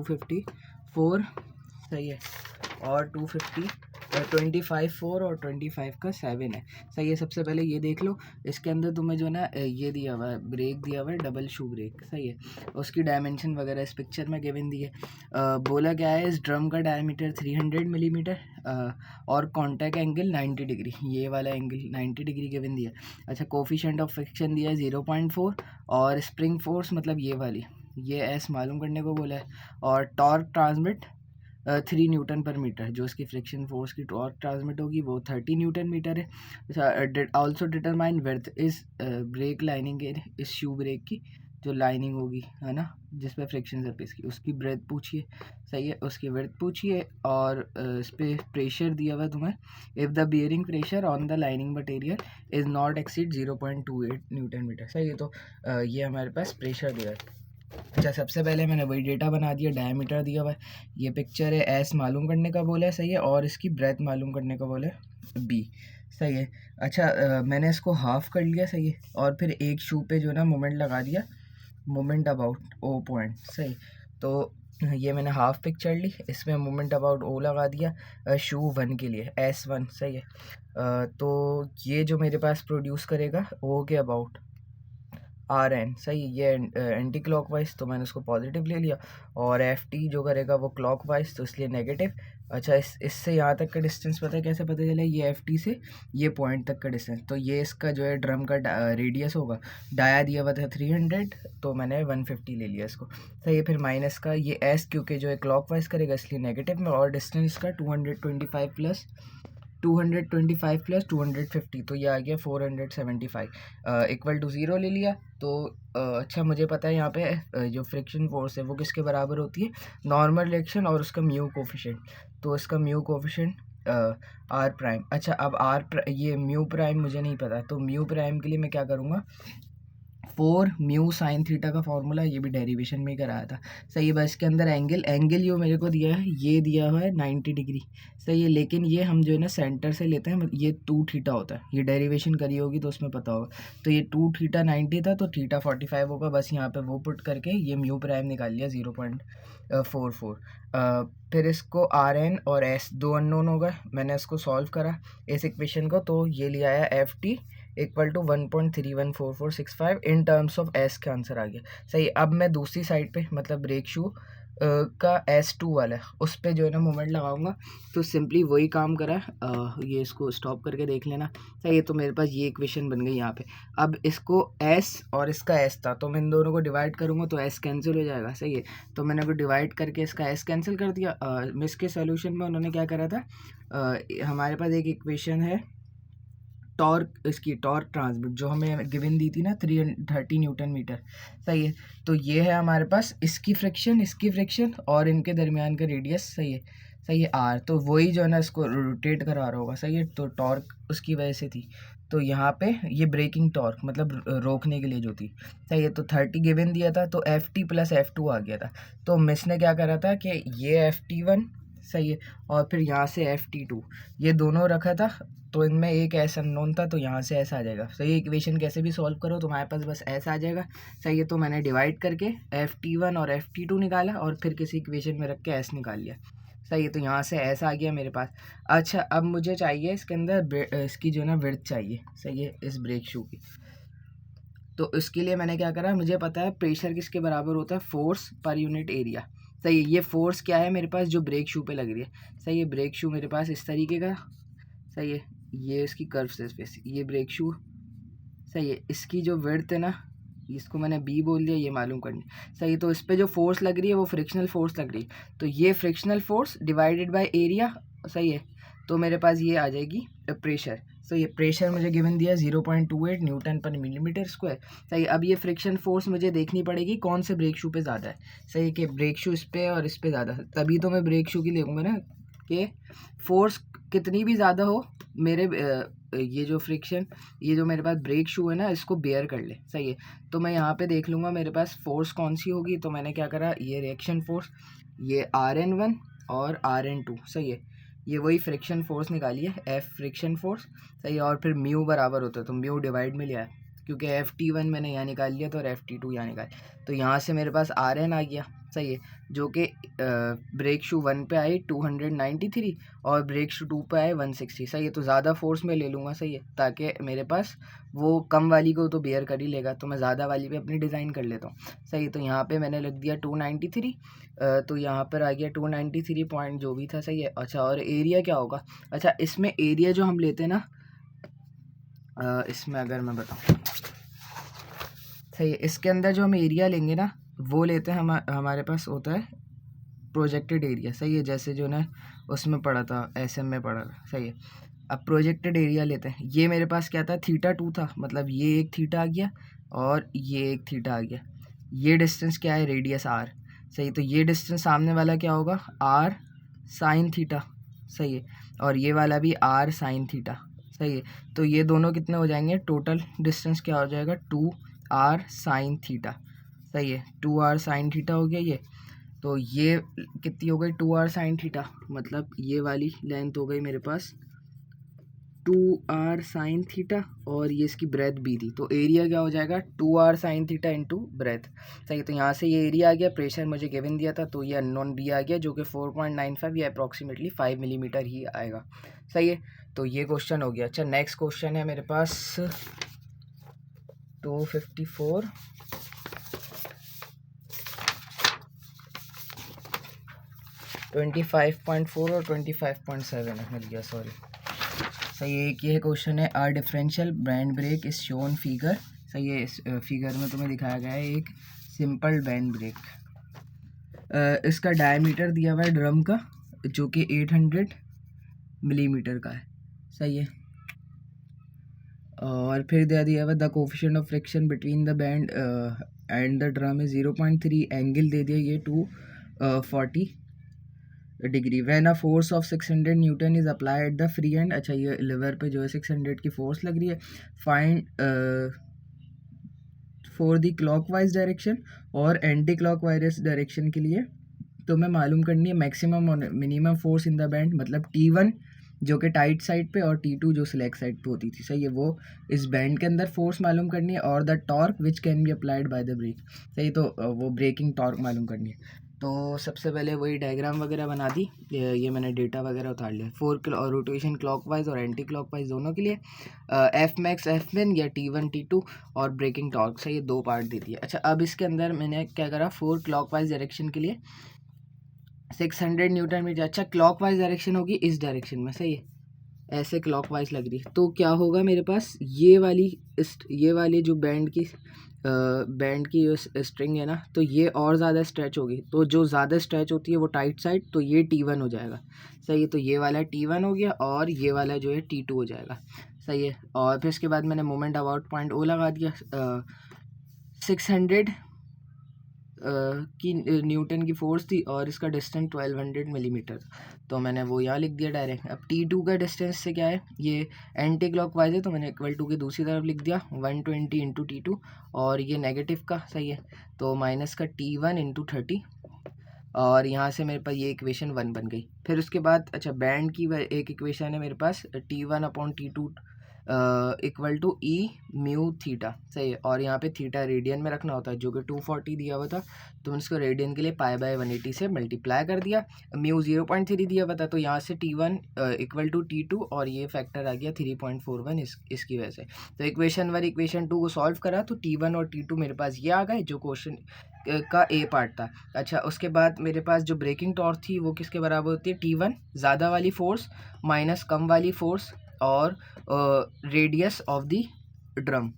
254 सही है, और 25 4 और 25 का 7 है सही है। सबसे पहले ये देख लो, इसके अंदर तुम्हें जो है ना ये दिया हुआ है, ब्रेक दिया हुआ है, डबल शू ब्रेक सही है। उसकी डायमेंशन वगैरह इस पिक्चर में गिवन दी है। बोला क्या है, इस ड्रम का डायमीटर 300 मिलीमीटर और कॉन्टैक्ट एंगल 90 डिग्री, ये वाला एंगल 90 डिग्री गिवन दिया। अच्छा, कोफिशिएंट ऑफ फ्रिक्शन दिया है 0.4 और स्प्रिंग फोर्स मतलब ये वाली, ये एस मालूम करने को बोला है। और टॉर्क ट्रांसमिट 3 न्यूटन पर मीटर, जो इसकी फ्रिक्शन फोर्स की टॉर्क ट्रांसमिट होगी वो 30 न्यूटन मीटर है। अच्छा, ऑल्सो डिटरमाइन विड्थ इस ब्रेक लाइनिंग के, इस शू ब्रेक की जो लाइनिंग होगी है ना, जिस पे फ्रिक्शन सरफेस की, उसकी ब्रेथ पूछिए सही है, उसकी विड्थ पूछिए। और इस पर प्रेशर दिया हुआ है तुम्हें, if the bearing pressure on the lining material is not exceed 0.28 newton metre सही है। तो ये हमारे पास प्रेशर दिया है। अच्छा, सबसे पहले मैंने वही डेटा बना दिया, डायमीटर दिया हुआ है, ये पिक्चर है, एस मालूम करने का बोला है सही है, और इसकी ब्रेथ मालूम करने का बोला है बी सही है। अच्छा, मैंने इसको हाफ कर लिया सही है, और फिर एक शू पे जो ना मोमेंट लगा दिया, मोमेंट अबाउट ओ पॉइंट सही। तो ये मैंने हाफ पिक्चर ली, इसमें मोमेंट अबाउट ओ लगा दिया शू 1 के लिए, S1 सही है। तो ये जो मेरे पास प्रोड्यूस करेगा ओ के अबाउट RN सही, ये एंटी क्लॉकवाइज, तो मैंने उसको पॉजिटिव ले लिया। और FT जो करेगा वो क्लॉकवाइज, तो इसलिए नेगेटिव। अच्छा, इससे यहाँ तक का डिस्टेंस पता है कैसे पता चला, ये FT से ये पॉइंट तक का डिस्टेंस, तो ये इसका जो है ड्रम का रेडियस होगा, डाया दिया हुआ था 300, तो मैंने 150 ले लिया इसको सही है। फिर माइनस का ये S क्योंकि जो है क्लॉकवाइज करेगा इसलिए नेगेटिव में, और डिस्टेंस का 225 प्लस 250, तो ये आ गया 475 इक्वल टू 0 ले लिया। तो अच्छा, मुझे पता है यहाँ पे जो फ्रिक्शन फोर्स है वो किसके बराबर होती है, नॉर्मल रिएक्शन और उसका म्यू कोफिशिएंट, तो इसका म्यू कोफिशिएंट आर प्राइम। अच्छा, अब ये म्यू प्राइम मुझे नहीं पता, तो म्यू प्राइम के लिए मैं क्या करूँगा, 4 म्यू साइन थीटा का फॉर्मूला, ये भी डेरिवेशन में ही कराया था सही है। बस इसके अंदर एंगल जो मेरे को दिया है, ये दिया हुआ है 90 डिग्री सही है, लेकिन ये हम जो है ना सेंटर से लेते हैं, ये 2 थीटा होता है, ये डेरिवेशन करी होगी तो उसमें पता होगा। तो ये 2 थीटा 90 था, तो थीटा 45 होगा, बस यहाँ पे वो पुट करके ये म्यू प्राइम निकाल लिया 0.44। फिर इसको RN और S दो अननोन हो गए, मैंने इसको सॉल्व करा इस इक्वेशन को, तो ये लिया आया FT equal to 1.314465 in terms of S का आंसर आ गया सही। अब मैं दूसरी साइड पे मतलब ब्रेक शू का S2 वाला है, उस पर जो है ना मोमेंट लगाऊंगा, तो सिंपली वही काम करा है। ये इसको स्टॉप करके देख लेना सही है। तो मेरे पास ये इक्वेशन बन गई यहाँ पे। अब इसको S और इसका S था, तो मैं इन दोनों को डिवाइड करूँगा तो S कैंसिल हो जाएगा सही है। तो मैंने को डिवाइड करके इसका S कैंसिल कर दिया। मिस के सोल्यूशन में उन्होंने क्या करा था, हमारे पास एक इक्वेशन है इसकी टॉर्क ट्रांसमिट जो हमें गिवन दी थी ना 330 न्यूटन मीटर सही है। तो ये है हमारे पास इसकी फ्रिक्शन और इनके दरमियान का रेडियस सही है R, तो वही जो है ना इसको रोटेट करा रहा होगा सही है। तो टॉर्क उसकी वजह से थी, तो यहाँ पे ये ब्रेकिंग टॉर्क मतलब रोकने के लिए जो थी सही है। तो 30 गिवन दिया था, तो FT प्लस F2 आ गया था। तो मिस ने क्या करा था कि ये FT1 सही है, और फिर यहाँ से FT2 ये दोनों रखा था, तो इनमें एक एस अननोन था, तो यहाँ से ऐसा आ जाएगा सही। इक्वेशन कैसे भी सॉल्व करो तुम्हारे पास बस ऐसा आ जाएगा सही है। तो मैंने डिवाइड करके FT1 और FT2 निकाला, और फिर किसी इक्वेशन में रख के एस निकाल लिया सही है। तो यहाँ से ऐसा आ गया मेरे पास। अच्छा, अब मुझे चाहिए इसके अंदर इसकी जो ना विड्थ चाहिए सही है, इस ब्रेक शू की। तो इसके लिए मैंने क्या करा, मुझे पता है प्रेशर किसके बराबर होता है, फोर्स पर यूनिट एरिया सही है। ये फोर्स क्या है मेरे पास, जो ब्रेक शू पे लग रही है सही है। ब्रेक शू मेरे पास इस तरीके का सही है, ये इसकी कर्व सरफेस, ये ब्रेक शू सही है। इसकी जो विड्थ है ना, इसको मैंने बी बोल दिया, ये मालूम करनी सही है। तो इस पर जो फोर्स लग रही है वो फ्रिक्शनल फोर्स लग रही है, तो ये frictional force divided by area सही है। तो मेरे पास ये आ जाएगी प्रेशर सही है। प्रेशर मुझे गिवन दिया 0.28 न्यूटन पर मिलीमीटर स्क्वायर सही है। अब ये फ्रिक्शन फोर्स मुझे देखनी पड़ेगी कौन से ब्रेक शू पे ज़्यादा है सही है, कि ब्रेक शू इस पे और इस पे ज़्यादा है, तभी तो मैं ब्रेक शू की देखूँगा ना, कि फोर्स कितनी भी ज़्यादा हो मेरे ये जो फ्रिक्शन, ये जो मेरे पास ब्रेक शू है ना, इसको बेयर कर ले सही है। तो मैं यहाँ पे देख लूँगा मेरे पास फोर्स कौन सी होगी, तो मैंने क्या करा, ये रिएक्शन फोर्स, ये RN1 और RN2 सही है, ये वही फ्रिक्शन फोर्स निकाली है, F फ्रिक्शन फोर्स सही है। और फिर म्यू बराबर होता है, तो म्यू डिवाइड में लिया है, क्योंकि FT1 मैंने यहाँ निकाल लिया, तो और FT2 यहाँ निकाल, तो यहाँ से मेरे पास RN आ गया सही है, जो कि ब्रेक शू 1 पे आई 293 और ब्रेक शू 2 पे आए 160। सही है, तो ज़्यादा फोर्स में ले लूँगा। सही है, ताकि मेरे पास वो कम वाली को तो बेयर कर ही लेगा, तो मैं ज़्यादा वाली पे अपनी डिज़ाइन कर लेता हूँ। सही है, तो यहाँ पे मैंने लिख दिया 293, तो यहाँ पर आ गया 293 पॉइंट जो भी था। सही है, अच्छा और एरिया क्या होगा? अच्छा, इसमें एरिया जो हम लेते हैं ना, इसमें अगर मैं बताऊँ, सही है, इसके अंदर जो हम एरिया लेंगे ना वो लेते हैं, हमारे पास होता है प्रोजेक्टेड एरिया। सही है, जैसे जो ना उसमें पढ़ा था, एसएम में पढ़ा था। सही है, अब प्रोजेक्टेड एरिया लेते हैं। ये मेरे पास क्या था, θ2 था, मतलब ये एक थीटा आ गया और ये एक थीटा आ गया। ये डिस्टेंस क्या है, रेडियस आर। सही, तो ये डिस्टेंस सामने वाला क्या होगा, आर साइन थीटा। सही है, और ये वाला भी आर साइन थीटा। सही है, तो ये दोनों कितने हो जाएंगे, टोटल डिस्टेंस क्या हो जाएगा, 2r साइन थीटा। सही है, 2r साइन थीटा हो गया ये। तो ये कितनी हो गई, 2r साइन थीटा, मतलब ये वाली लेंथ हो गई मेरे पास 2r साइन थीटा, और ये इसकी ब्रेथ भी थी, तो एरिया क्या हो जाएगा, 2r sine theta into breadth. सही, तो यहाँ से ये एरिया आ गया, प्रेशर मुझे गिवन दिया था, तो ये अननोन भी आ गया, जो कि 4.95 या अप्रॉक्सीमेटली 5 मिलीमीटर ही आएगा। सही है, तो ये क्वेश्चन हो गया। अच्छा, नेक्स्ट क्वेश्चन है मेरे पास 254, 25.4 और 25.7 है, मिल गया, सॉरी। सही है, एक ये क्वेश्चन है, R differential band brake is shown figure. सही है, इस फिगर में तुम्हें दिखाया गया है एक सिंपल बैंड ब्रेक। इसका डायमीटर दिया हुआ है ड्रम का, जो कि 800 मिलीमीटर का है। सही है, और फिर दिया हुआ the coefficient of friction between the band and the drum is 0.3, angle दे दिया ये 240 degree. When a force of 600 newton is apply at the free end. अच्छा, ये लिवर पे जो है 600 की फोर्स लग रही है। Find for the clockwise direction और एंटी क्लॉकवाइज डायरेक्शन के लिए तो मैं मालूम करनी है मैक्सिमम और minimum force in the band, मतलब T1 जो कि टाइट साइड पे और T2 जो स्लैक साइड पे होती थी। सही है, वो इस बैंड के अंदर फोर्स मालूम करनी है, और the torque which can be applied by the brake. सही, तो वो ब्रेकिंग टॉर्क मालूम करनी है। तो सबसे पहले वही डायग्राम वगैरह बना दी, ये मैंने डेटा वगैरह उतार लिया। 4 रोटेशन क्लॉकवाइज और एंटी क्लॉकवाइज दोनों के लिए, एफ मैक्स एफ मिन या T1 T2 और ब्रेकिंग टॉर्क। सही, ये 2 पार्ट दे दिए। अच्छा, अब इसके अंदर मैंने क्या करा, 4 क्लॉकवाइज डायरेक्शन के लिए 600 न्यूटन मीटर। अच्छा, क्लॉकवाइज डायरेक्शन होगी इस डायरेक्शन में। सही है, ऐसे क्लॉकवाइज लग रही है, तो क्या होगा मेरे पास, ये वाली जो बैंड की जो स्ट्रिंग है ना, तो ये और ज़्यादा स्ट्रेच होगी, तो जो ज़्यादा स्ट्रेच होती है वो टाइट साइड, तो ये T1 हो जाएगा। सही है, तो ये वाला T1 हो गया और ये वाला जो है T2 हो जाएगा। सही है, और फिर इसके बाद मैंने मोमेंट अबाउट पॉइंट ओ लगा दिया। 600 की न्यूटन की फोर्स थी और इसका डिस्टेंस 1200 मिलीमीटर, तो मैंने वो यहाँ लिख दिया डायरेक्ट। अब T2 का डिस्टेंस से क्या है, ये एंटी क्लॉकवाइज है, तो मैंने इक्वल टू की दूसरी तरफ लिख दिया 120 इंटू T2, और ये नेगेटिव का। सही है, तो माइनस का T1 इंटू 30, और यहाँ से मेरे पास ये इक्वेशन 1 बन गई। फिर उसके बाद अच्छा, बैंड की एक इक्वेशन है मेरे पास, T1 upon T2 equal to e mu theta. सही है, और यहाँ पे थीटा रेडियन में रखना होता है, जो कि 240 दिया हुआ था, तो मैंने इसको रेडियन के लिए π/180 से मल्टीप्लाई कर दिया। म्यू 0.3 दिया हुआ था, तो यहाँ से T1 इक्वल टू T2, और ये फैक्टर आ गया 3.41 इसकी वजह से। तो इक्वेशन 1 इक्वेशन 2 को सॉल्व करा तो T1 और T2 मेरे पास ये आ गए, जो क्वेश्चन का ए पार्ट था। अच्छा, उसके बाद मेरे पास जो ब्रेकिंग टॉर्क थी वो किसके बराबर होती है, T1 ज़्यादा वाली फोर्स माइनस कम वाली फोर्स और रेडियस ऑफ द ड्रम।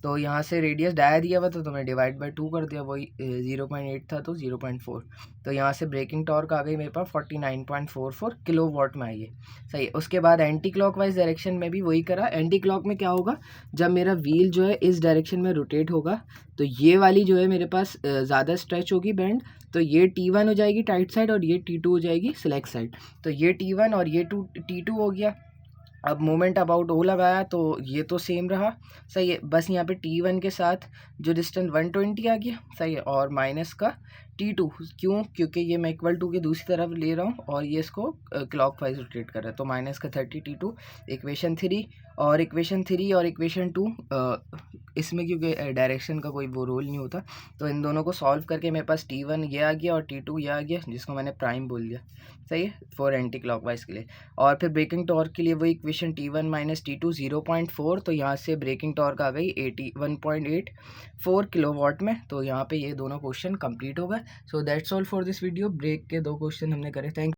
तो यहाँ से रेडियस डाया दिया हुआ था, तो मैं डिवाइड बाय 2 कर दिया, वही 0.8 था तो 0.4, तो यहाँ से ब्रेकिंग टॉर्क आ गई मेरे पास 49.44 किलो वॉट में आई है। सही है, उसके बाद एंटी क्लॉकवाइज डायरेक्शन में भी वही करा। एंटी क्लॉक में क्या होगा, जब मेरा व्हील जो है इस डायरेक्शन में रोटेट होगा, तो ये वाली जो है मेरे पास ज़्यादा स्ट्रेच होगी बैंड, तो ये T1 हो जाएगी टाइट साइड और ये T2 हो जाएगी स्लैक साइड, तो ये T1 और ये T2 हो गया। अब मोमेंट अबाउट ओ लगाया तो ये तो सेम रहा। सही है, बस यहाँ पे T1 के साथ जो डिस्टेंस 120 आ गया। सही है, और माइनस का T2 क्यों, क्योंकि ये मैं इक्वल टू के दूसरी तरफ ले रहा हूँ और ये इसको क्लॉकवाइज रोटेट कर रहा है, तो माइनस का 30 T2 इक्वेशन 3 और इक्वेशन 3 और इक्वेशन 2 इसमें क्योंकि डायरेक्शन का कोई वो रोल नहीं होता, तो इन दोनों को सॉल्व करके मेरे पास T1 ये आ गया और T2 ये आ गया, जिसको मैंने प्राइम बोल दिया। सही है, फॉर एंटी क्लॉकवाइज के लिए। और फिर ब्रेकिंग टॉर्क के लिए वही इक्वेशन T1 माइनस T2 0.4, तो यहाँ से ब्रेकिंग टॉर्क आ गई 81.84 किलोवाट में। तो यहाँ पे ये दोनों क्वेश्चन कंप्लीट हो गए। So that's all for this video. Break के 2 क्वेश्चन हमने करे। थैंक